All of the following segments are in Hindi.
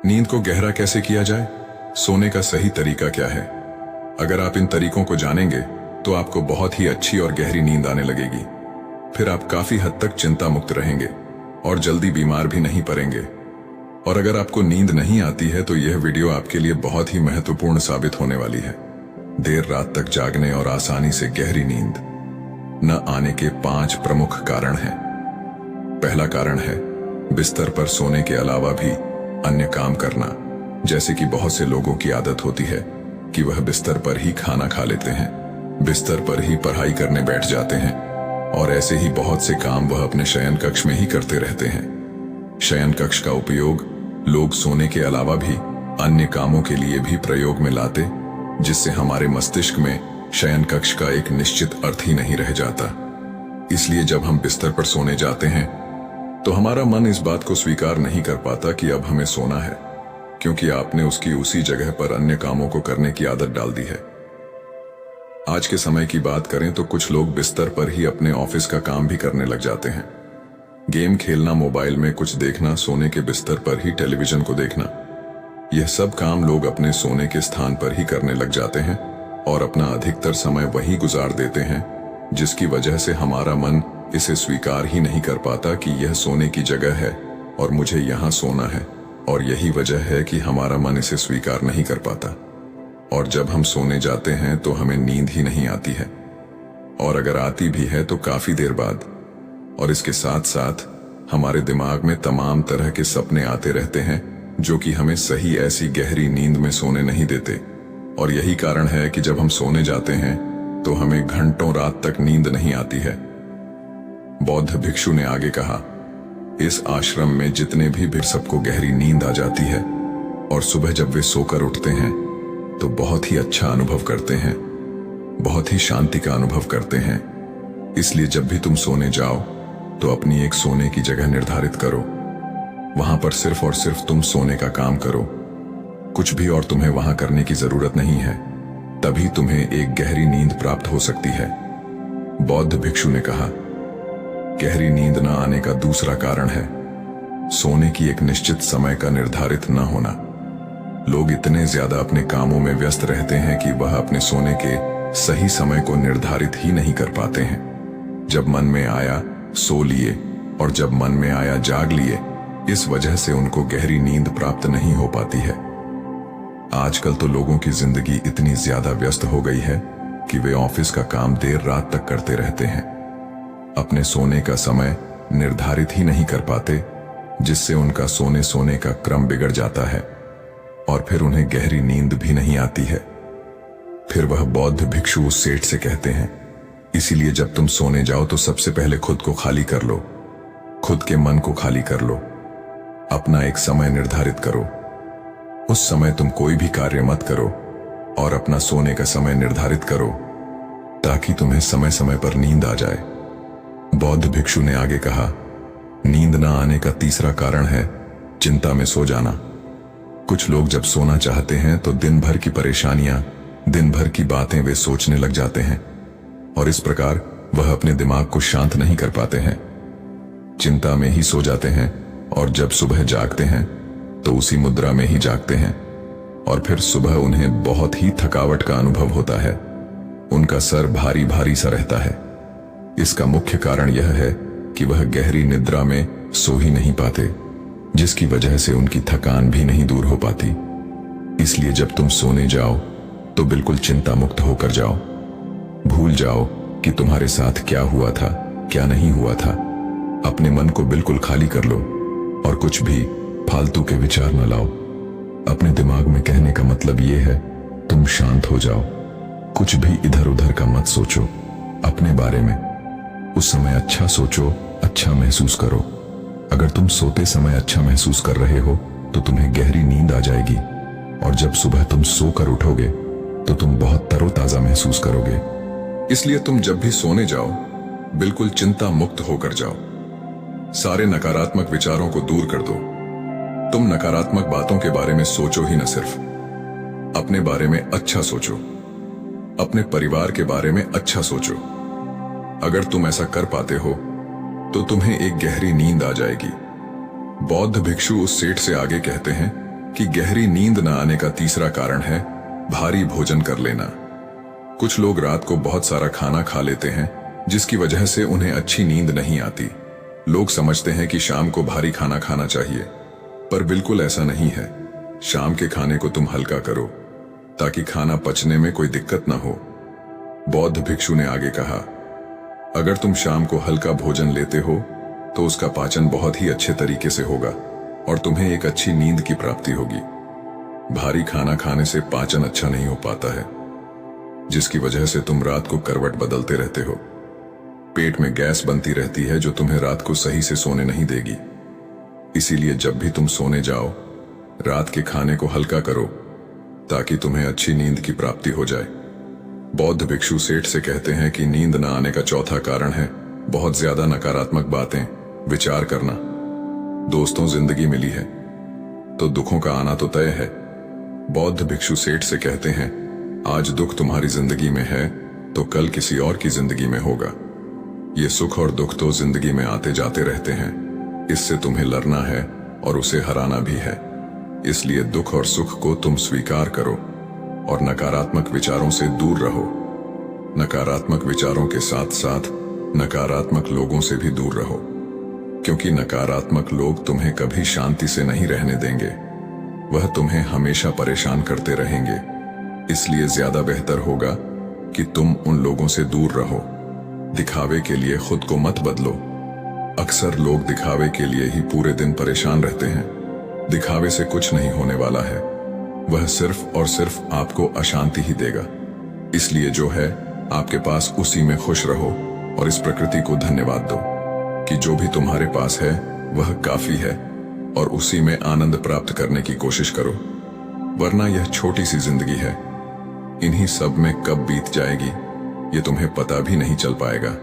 नींद को गहरा कैसे किया जाए? सोने का सही तरीका क्या है? अगर आप इन तरीकों को जानेंगे तो आपको बहुत ही अच्छी और गहरी नींद आने लगेगी। फिर आप काफी हद तक चिंता मुक्त रहेंगे और जल्दी बीमार भी नहीं पड़ेंगे। और अगर आपको नींद नहीं आती है तो यह वीडियो आपके लिए बहुत ही महत्वपूर्ण साबित होने वाली है। देर रात तक जागने और आसानी से गहरी नींद न आने के 5 प्रमुख कारण हैं। पहला कारण है बिस्तर पर सोने के अलावा भी अन्य काम करना। जैसे कि बहुत से लोगों की आदत होती है कि वह बिस्तर पर ही खाना खा लेते हैं, बिस्तर पर ही पढ़ाई करने बैठ जाते हैं और ऐसे ही बहुत से काम वह अपने शयन कक्ष में ही करते रहते हैं। शयन कक्ष का उपयोग लोग सोने के अलावा भी अन्य कामों के लिए भी प्रयोग में लाते, जिससे हमारे मस्तिष्क में शयन कक्ष का एक निश्चित अर्थ ही नहीं रह जाता। इसलिए जब हम बिस्तर पर सोने जाते हैं तो हमारा मन इस बात को स्वीकार नहीं कर पाता कि अब हमें सोना है, क्योंकि आपने उसकी उसी जगह पर अन्य कामों को करने की आदत डाल दी है। आज के समय की बात करें तो कुछ लोग बिस्तर पर ही अपने ऑफिस का काम भी करने लग जाते हैं। गेम खेलना, मोबाइल में कुछ देखना, सोने के बिस्तर पर ही टेलीविजन को देखना, यह सब काम लोग अपने सोने के स्थान पर ही करने लग जाते हैं और अपना अधिकतर समय वहीं गुजार देते हैं, जिसकी वजह से हमारा मन इसे स्वीकार ही नहीं कर पाता कि यह सोने की जगह है और मुझे यहां सोना है। और यही वजह है कि हमारा मन इसे स्वीकार नहीं कर पाता और जब हम सोने जाते हैं तो हमें नींद ही नहीं आती है, और अगर आती भी है तो काफी देर बाद। और इसके साथ साथ हमारे दिमाग में तमाम तरह के सपने आते रहते हैं जो कि हमें सही ऐसी गहरी नींद में सोने नहीं देते। और यही कारण है कि जब हम सोने जाते हैं तो हमें घंटों रात तक नींद नहीं आती है। बौद्ध भिक्षु ने आगे कहा, इस आश्रम में जितने भी सबको गहरी नींद आ जाती है और सुबह जब वे सोकर उठते हैं तो बहुत ही अच्छा अनुभव करते हैं, बहुत ही शांति का अनुभव करते हैं। इसलिए जब भी तुम सोने जाओ तो अपनी एक सोने की जगह निर्धारित करो। वहां पर सिर्फ और सिर्फ तुम सोने का काम करो, कुछ भी और तुम्हें वहां करने की जरूरत नहीं है। तभी तुम्हें एक गहरी नींद प्राप्त हो सकती है। बौद्ध भिक्षु ने कहा, गहरी नींद न आने का दूसरा कारण है सोने की एक निश्चित समय का निर्धारित न होना। लोग इतने ज्यादा अपने कामों में व्यस्त रहते हैं कि वह अपने सोने के सही समय को निर्धारित ही नहीं कर पाते हैं। जब मन में आया सो लिए और जब मन में आया जाग लिए। इस वजह से उनको गहरी नींद प्राप्त नहीं हो पाती है। आजकल तो लोगों की जिंदगी इतनी ज्यादा व्यस्त हो गई है कि वे ऑफिस का काम देर रात तक करते रहते हैं, अपने सोने का समय निर्धारित ही नहीं कर पाते, जिससे उनका सोने का क्रम बिगड़ जाता है और फिर उन्हें गहरी नींद भी नहीं आती है। फिर वह बौद्ध भिक्षु उस सेठ से कहते हैं, इसीलिए जब तुम सोने जाओ तो सबसे पहले खुद को खाली कर लो, खुद के मन को खाली कर लो, अपना एक समय निर्धारित करो। उस समय तुम कोई भी कार्य मत करो और अपना सोने का समय निर्धारित करो ताकि तुम्हें समय समय पर नींद आ जाए। बौद्ध भिक्षु ने आगे कहा, नींद न आने का तीसरा कारण है चिंता में सो जाना। कुछ लोग जब सोना चाहते हैं तो दिन भर की परेशानियां, दिन भर की बातें वे सोचने लग जाते हैं और इस प्रकार वह अपने दिमाग को शांत नहीं कर पाते हैं, चिंता में ही सो जाते हैं और जब सुबह जागते हैं तो उसी मुद्रा में ही जागते हैं और फिर सुबह उन्हें बहुत ही थकावट का अनुभव होता है। उनका सर भारी भारी सा रहता है। इसका मुख्य कारण यह है कि वह गहरी निद्रा में सो ही नहीं पाते, जिसकी वजह से उनकी थकान भी नहीं दूर हो पाती। इसलिए जब तुम सोने जाओ तो बिल्कुल चिंता मुक्त होकर जाओ। भूल जाओ कि तुम्हारे साथ क्या हुआ था, क्या नहीं हुआ था। अपने मन को बिल्कुल खाली कर लो और कुछ भी फालतू के विचार न लाओ। अपने दिमाग में कहने का मतलब यह है, तुम शांत हो जाओ, कुछ भी इधर उधर का मत सोचो। अपने बारे में उस समय अच्छा सोचो, अच्छा महसूस करो। अगर तुम सोते समय अच्छा महसूस कर रहे हो तो तुम्हें गहरी नींद आ जाएगी और जब सुबह तुम सोकर उठोगे तो तुम बहुत तरोताजा महसूस करोगे। इसलिए तुम जब भी सोने जाओ बिल्कुल चिंता मुक्त होकर जाओ। सारे नकारात्मक विचारों को दूर कर दो। तुम नकारात्मक बातों के बारे में सोचो ही न, सिर्फ अपने बारे में अच्छा सोचो, अपने परिवार के बारे में अच्छा सोचो। अगर तुम ऐसा कर पाते हो तो तुम्हें एक गहरी नींद आ जाएगी। बौद्ध भिक्षु उस सेठ से आगे कहते हैं कि गहरी नींद न आने का तीसरा कारण है भारी भोजन कर लेना। कुछ लोग रात को बहुत सारा खाना खा लेते हैं जिसकी वजह से उन्हें अच्छी नींद नहीं आती। लोग समझते हैं कि शाम को भारी खाना खाना चाहिए, पर बिल्कुल ऐसा नहीं है। शाम के खाने को तुम हल्का करो ताकि खाना पचने में कोई दिक्कत ना हो। बौद्ध भिक्षु ने आगे कहा, अगर तुम शाम को हल्का भोजन लेते हो तो उसका पाचन बहुत ही अच्छे तरीके से होगा और तुम्हें एक अच्छी नींद की प्राप्ति होगी। भारी खाना खाने से पाचन अच्छा नहीं हो पाता है, जिसकी वजह से तुम रात को करवट बदलते रहते हो। पेट में गैस बनती रहती है जो तुम्हें रात को सही से सोने नहीं देगी। इसीलिए जब भी तुम सोने जाओ, रात के खाने को हल्का करो ताकि तुम्हें अच्छी नींद की प्राप्ति हो जाए। बौद्ध भिक्षु सेठ से कहते हैं कि नींद न आने का चौथा कारण है बहुत ज्यादा नकारात्मक बातें विचार करना। दोस्तों, जिंदगी मिली है तो दुखों का आना तो तय है। बौद्ध भिक्षु सेठ से कहते हैं, आज दुख तुम्हारी जिंदगी में है तो कल किसी और की जिंदगी में होगा। ये सुख और दुख तो जिंदगी में आते जाते रहते हैं, इससे तुम्हें लड़ना है और उसे हराना भी है। इसलिए दुख और सुख को तुम स्वीकार करो और नकारात्मक विचारों से दूर रहो। नकारात्मक विचारों के साथ साथ नकारात्मक लोगों से भी दूर रहो, क्योंकि नकारात्मक लोग तुम्हें कभी शांति से नहीं रहने देंगे। वह तुम्हें हमेशा परेशान करते रहेंगे। इसलिए ज्यादा बेहतर होगा कि तुम उन लोगों से दूर रहो। दिखावे के लिए खुद को मत बदलो। अक्सर लोग दिखावे के लिए ही पूरे दिन परेशान रहते हैं। दिखावे से कुछ नहीं होने वाला है, वह सिर्फ और सिर्फ आपको अशांति ही देगा। इसलिए जो है आपके पास उसी में खुश रहो और इस प्रकृति को धन्यवाद दो कि जो भी तुम्हारे पास है वह काफी है, और उसी में आनंद प्राप्त करने की कोशिश करो। वरना यह छोटी सी जिंदगी है, इन्हीं सब में कब बीत जाएगी ये तुम्हें पता भी नहीं चल पाएगा।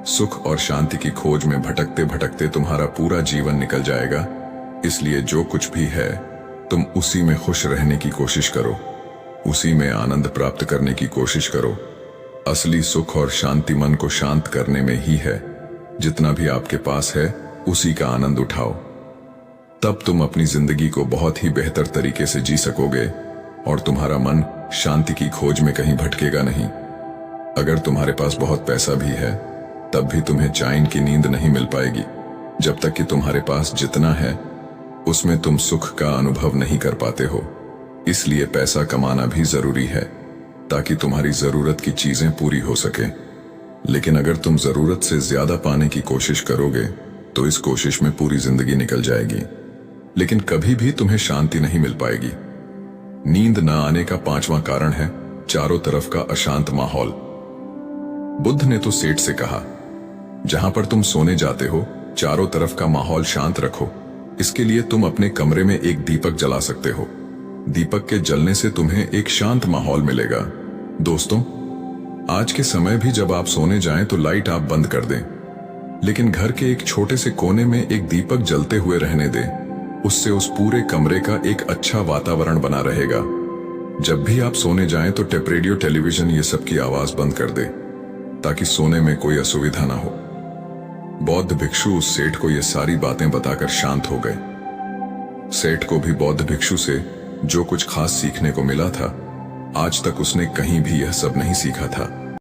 सुख और शांति की खोज में भटकते भटकते तुम्हारा पूरा जीवन निकल जाएगा। इसलिए जो कुछ भी है तुम उसी में खुश रहने की कोशिश करो, उसी में आनंद प्राप्त करने की कोशिश करो। असली सुख और शांति मन को शांत करने में ही है। जितना भी आपके पास है उसी का आनंद उठाओ, तब तुम अपनी जिंदगी को बहुत ही बेहतर तरीके से जी सकोगे और तुम्हारा मन शांति की खोज में कहीं भटकेगा नहीं। अगर तुम्हारे पास बहुत पैसा भी है तब भी तुम्हें चैन की नींद नहीं मिल पाएगी जब तक कि तुम्हारे पास जितना है उसमें तुम सुख का अनुभव नहीं कर पाते हो। इसलिए पैसा कमाना भी जरूरी है ताकि तुम्हारी जरूरत की चीजें पूरी हो सके। लेकिन अगर तुम जरूरत से ज्यादा पाने की कोशिश करोगे तो इस कोशिश में पूरी जिंदगी निकल जाएगी, लेकिन कभी भी तुम्हें शांति नहीं मिल पाएगी। नींद न आने का पांचवा कारण है चारों तरफ का अशांत माहौल। बुद्ध ने तो सेठ से कहा, जहां पर तुम सोने जाते हो चारों तरफ का माहौल शांत रखो। इसके लिए तुम अपने कमरे में एक दीपक जला सकते हो। दीपक के जलने से तुम्हें एक शांत माहौल मिलेगा। दोस्तों, आज के समय भी जब आप सोने जाएं तो लाइट आप बंद कर दें, लेकिन घर के एक छोटे से कोने में एक दीपक जलते हुए रहने दें। उससे उस पूरे कमरे का एक अच्छा वातावरण बना रहेगा। जब भी आप सोने जाएं तो टेप रेडियो, टेलीविजन ये सब की आवाज बंद कर दे ताकि सोने में कोई असुविधा ना हो। बौद्ध भिक्षु उस सेठ को ये सारी बातें बताकर शांत हो गए। सेठ को भी बौद्ध भिक्षु से जो कुछ खास सीखने को मिला था, आज तक उसने कहीं भी यह सब नहीं सीखा था।